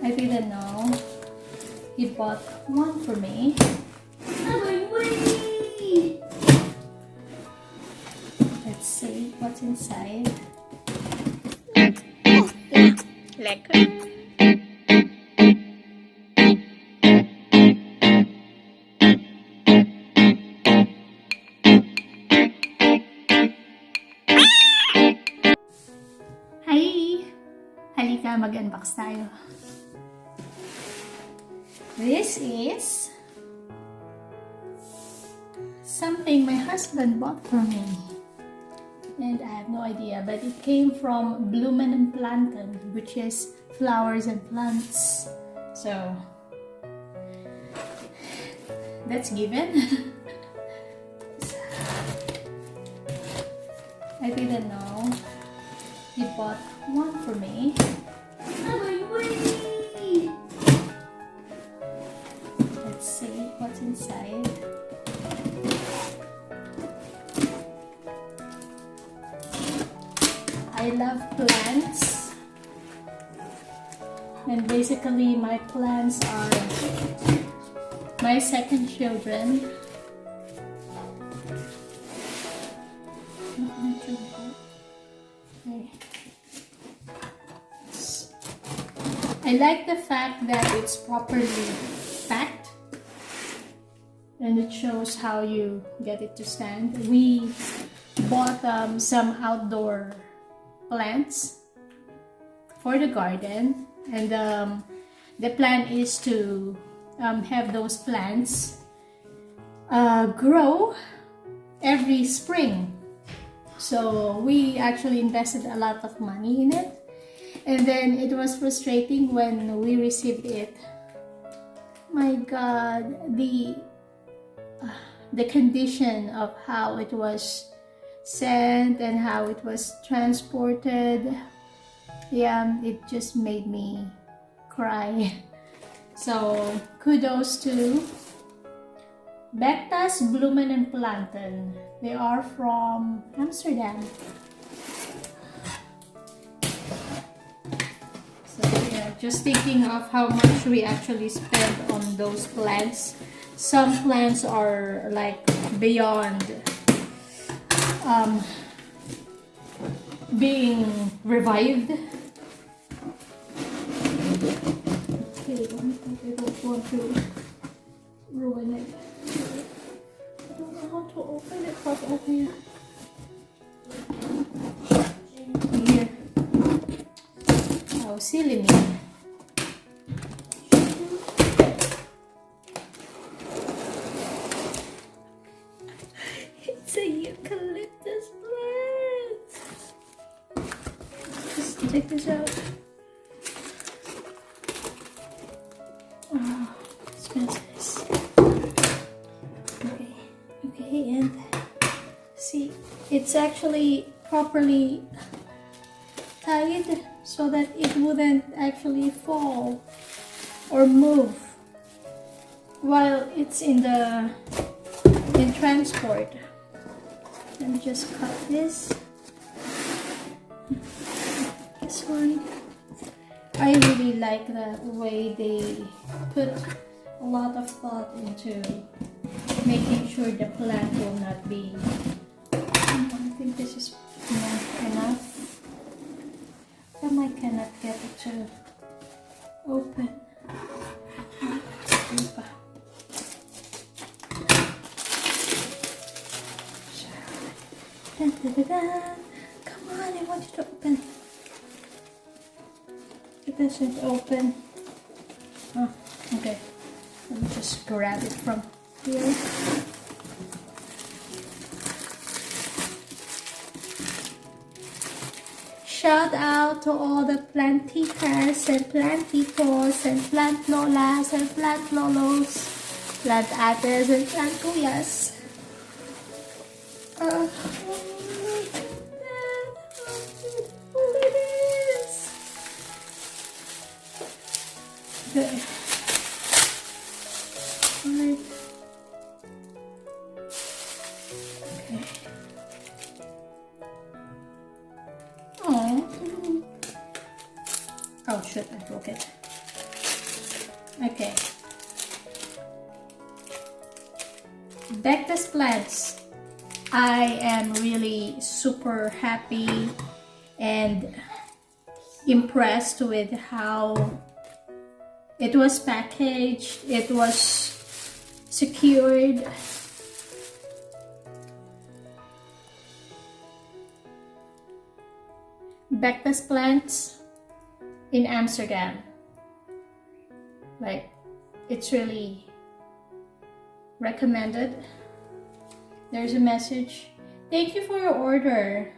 I didn't know. He bought one for me. Let's see what's inside. Lekker. Hi! Halika, mag-unbox tayo. This is something my husband bought for me. And I have no idea, but it came from Blumen and Planten, which is flowers and plants. So, that's given. I didn't know. He bought one for me. Let's see what's inside. I love plants, and basically my plants are my second children. Okay. I like the fact that it's properly packed and it shows how you get it to stand. We bought some outdoor plants for the garden, and the plan is to have those plants grow every spring. So we actually invested a lot of money in it, and then it was frustrating when we received it. My God, the condition of how it was sent and how it was transported, yeah, it just made me cry. So kudos to Bectas Blumen and Planten. They are from Amsterdam. So yeah, just thinking of how much we actually spent on those plants. Some plants are like beyond being revived. Okay, I don't want to ruin it. I don't know how to open it properly. Here. Oh, silly me. It's a eucalyptus plant. Just take this out. Oh, it smells nice. Okay, and see, it's actually properly tied so that it wouldn't actually fall or move while it's in transport. Let me just cut this one. I really like the way they put a lot of thought into making sure the plant will not be. I think this is enough. I cannot get it to open. Come on, I want you to open. It doesn't open. Oh, okay. Let me just grab it from here. Shout out to all the plantitas and plantitos and plant lolas and plant lolos, plant ates and plant kuyas. Oh, look at that! How beautiful it is! Okay. Alright. Okay. Oh. Oh shit, I broke it. Okay. Cactus plants. I am really super happy and impressed with how it was packaged, it was secured. Cactus plants in Amsterdam. Like, it's really recommended. There's a message. Thank you for your order.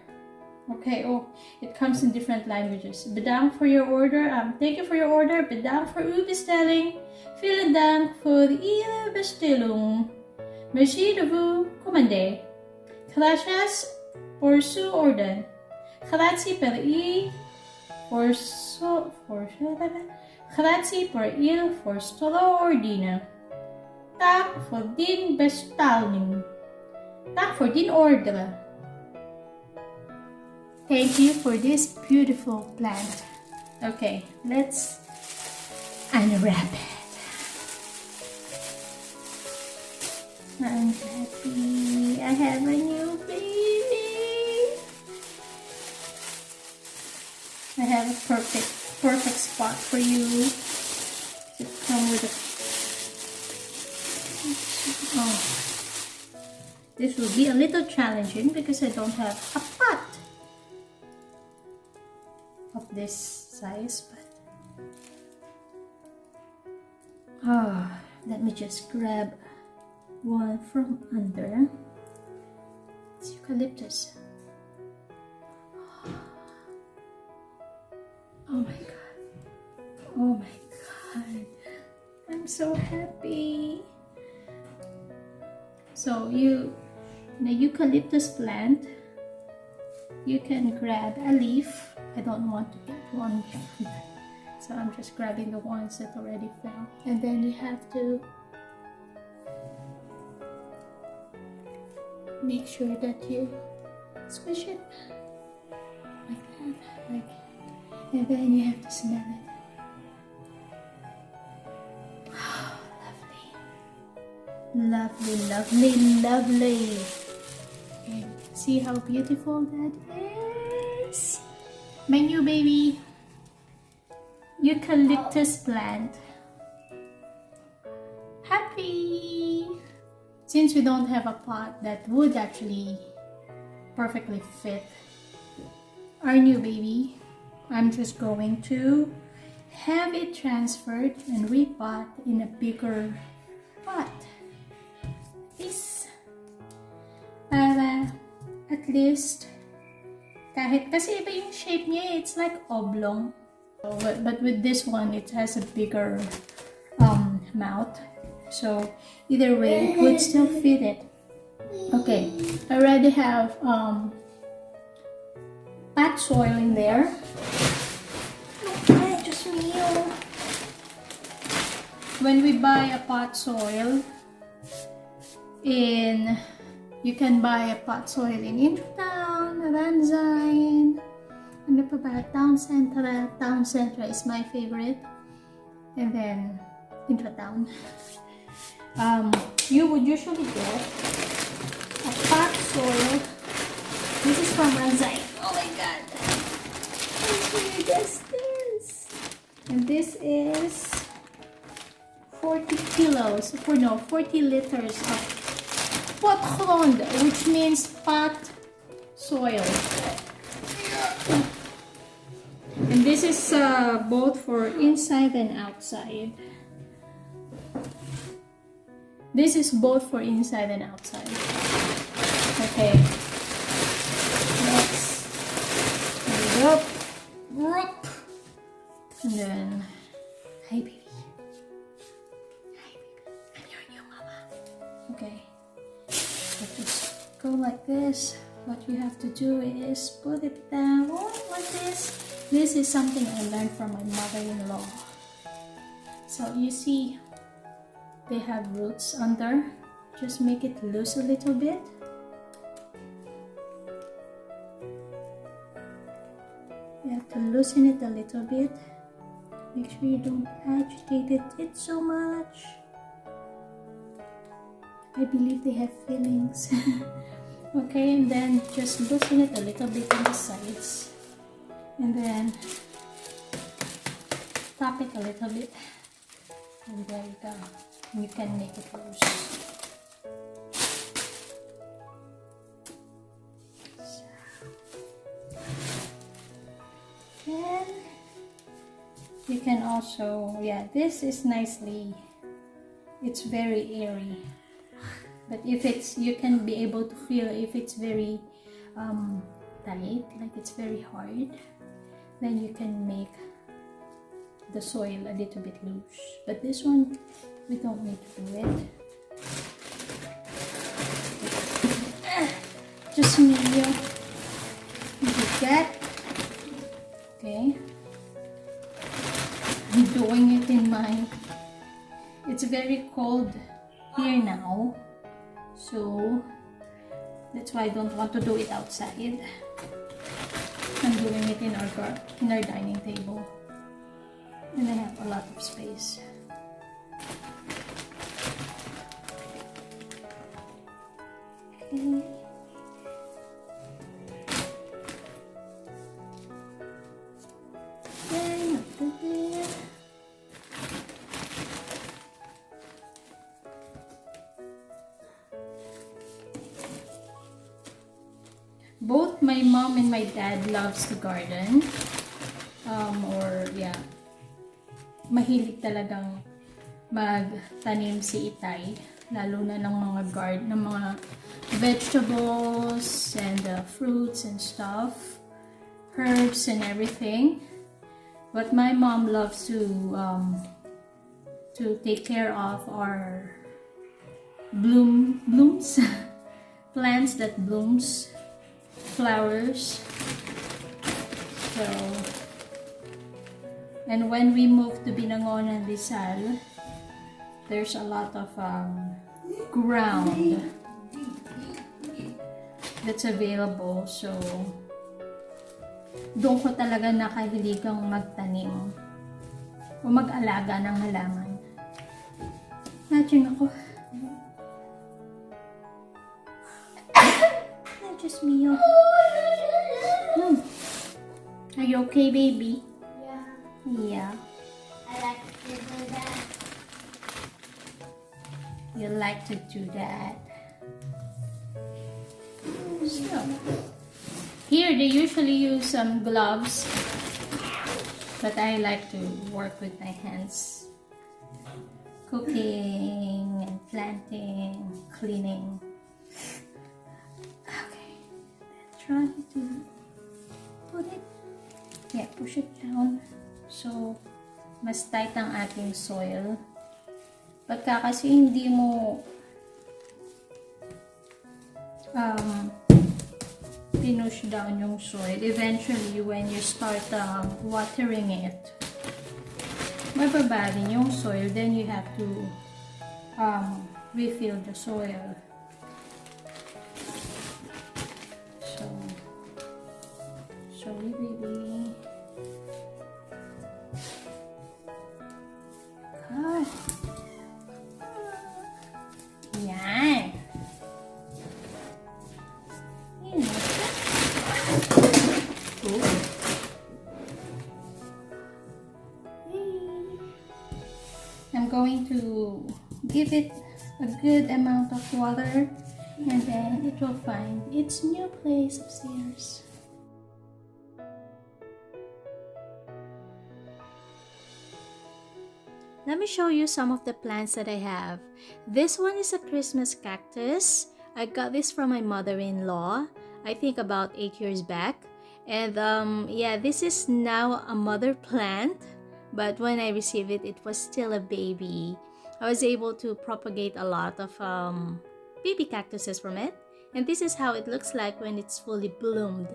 Okay, oh, it comes in different languages. Bedankt voor your order. Thank you for your order. Bedankt voor uw bestelling. Vielen Dank voor Ihre Bestellung. Merci de vous commander. Gracias por su orden. Grazie per il Grazie por il vostro ordine. Dank voor din bestelling. Dank voor din order. Thank you for this beautiful plant. Okay, let's unwrap it. I'm happy I have a new baby. I have a perfect spot for you to come with a... Oh, this will be a little challenging because I don't have a pot of this size, but let me just grab one from under. It's eucalyptus. Oh my god. Oh my god. I'm so happy. So in a eucalyptus plant, you can grab a leaf. I don't want to get one leaf, so I'm just grabbing the ones that already fell. And then you have to make sure that you squish it like that, and then you have to smell it. Oh, lovely, lovely, lovely. Okay, see how beautiful that is? My new baby eucalyptus plant. Happy! Since we don't have a pot that would actually perfectly fit our new baby, I'm just going to have it transferred and repot in a bigger pot. This. Para at least, kahit kasi iba yung shape niya, it's like oblong. But with this one, it has a bigger mouth. So either way, it would still fit it. Okay, I already have pot soil in there. Ay, Diyos mio. When we buy a pot soil you can buy a pot soil in Intratown, Ranzine, ano pa ba? Town Centra. Town Centra is my favorite. And then Intratown. You would usually get a pot soil. This is from Ranzine. Oh my god! How weird is this? And this is 40 kilos, 40 liters of potgrond, which means pot soil. And this is both for inside and outside. This is both for inside and outside. Okay. Let's put it up. And then, hi baby. Hi baby. I'm your new mama. Okay. Let's just go like this. What you have to do is put it down like this. This is something I learned from my mother-in-law. So you see, they have roots under. Just make it loose a little bit. You have to loosen it a little bit. Make sure you don't agitate it so much. I believe they have fillings. Okay, and then just loosen it a little bit on the sides. And then tap it a little bit. And there you go. You can make it loose. And you can also, yeah, this is nicely, it's very airy. But if it's, you can be able to feel if it's very tight, like it's very hard, then you can make the soil a little bit loose. But this one, we don't need to do it. Just medium. You do that. Okay. I'm doing it in my, it's very cold here now. So that's why I don't want to do it outside. I'm doing it in our dining table, and I have a lot of space. Okay. Then after that, both my mom and my dad loves to garden. Or yeah, mahilig talagang magtanim si Itay, lalo na ng mga ng mga vegetables and fruits and stuff, herbs and everything. But my mom loves to take care of our blooms, plants that blooms, flowers. So, and when we moved to Binangon and Rizal, there's a lot of ground that's available. So, doon ko talaga nakahiligang magtanim o mag-alaga ng halaman. Imagine ako. Not just me. Are you okay, baby? Yeah. I like to do that. You like to do that. So, here they usually use some gloves, but I like to work with my hands. Cooking and planting, cleaning. Okay, try to put it, yeah, push it down. So, mas tight ang ating soil. Pagka kasi hindi mo pinush down yung soil, eventually when you start watering it, mababa rin yung soil, then you have to refill the soil. So, sorry baby. God. Yan. Yan. I'm going to give it a good amount of water, and then it will find its new place upstairs. Let me show you some of the plants that I have. This one is a Christmas cactus. I got this from my mother-in-law, I think about 8 years back. And yeah, this is now a mother plant, but when I received it, it was still a baby. I was able to propagate a lot of baby cactuses from it. And this is how it looks like when it's fully bloomed.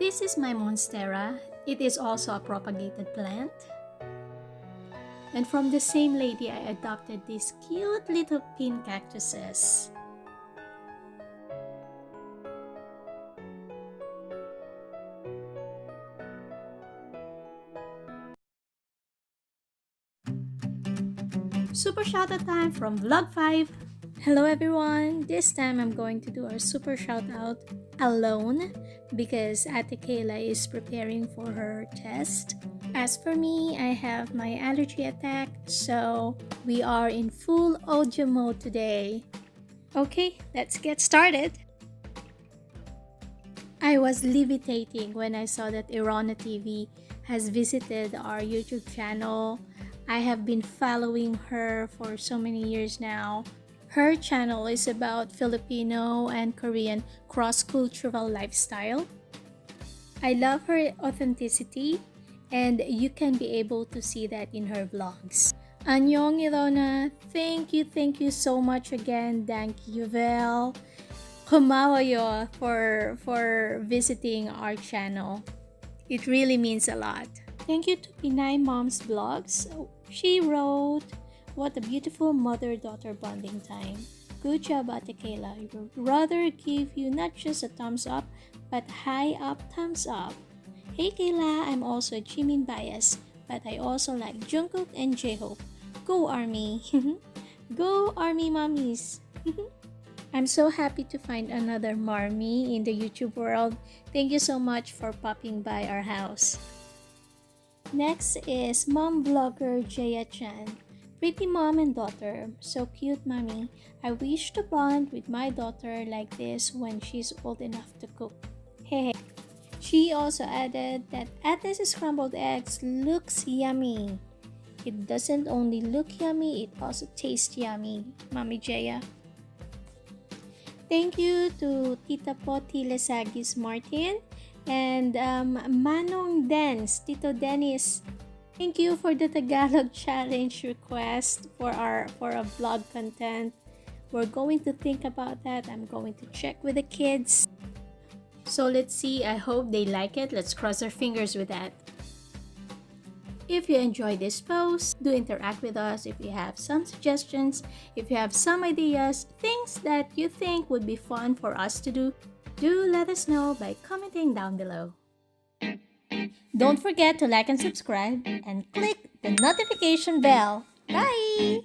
This is my monstera. It is also a propagated plant. And from the same lady, I adopted these cute little pin cactuses. Super shoutout time from Vlog 5. Hello everyone! This time I'm going to do our super shoutout alone because Ate Kayla is preparing for her test. As for me, I have my allergy attack, so we are in full audio mode today. Okay, let's get started. I was levitating when I saw that Irona TV has visited our YouTube channel. I have been following her for so many years now. Her channel is about Filipino and Korean cross-cultural lifestyle. I love her authenticity, and you can be able to see that in her vlogs. Annyeong Irona, thank you so much again. Thank you, Vel. Kumawayo for visiting our channel. It really means a lot. Thank you to Pinay Mom's Vlogs. She wrote, "What a beautiful mother-daughter bonding time. Good job, Ate Kayla. I would rather give you not just a thumbs up, but high up thumbs up. Hey Kayla, I'm also a Jimin bias, but I also like Jungkook and J-Hope. Go Army! Go Army mommies!" I'm so happy to find another Marmy in the YouTube world. Thank you so much for popping by our house. Next is mom blogger Jaya Chan. Pretty mom and daughter. So cute, mommy. I wish to bond with my daughter like this when she's old enough to cook. Hey. She also added that Ate's scrambled eggs looks yummy. It doesn't only look yummy, it also tastes yummy. Mommy Jaya. Thank you to Tita Poti Lesagis Martin and Manong Dens, Tito Dennis. Thank you for the Tagalog challenge request for a vlog content. We're going to think about that. I'm going to check with the kids. So let's see. I hope they like it. Let's cross our fingers with that. If you enjoyed this post, do interact with us. If you have some suggestions, if you have some ideas, things that you think would be fun for us to do let us know by commenting down below. Don't forget to like and subscribe and click the notification bell. Bye!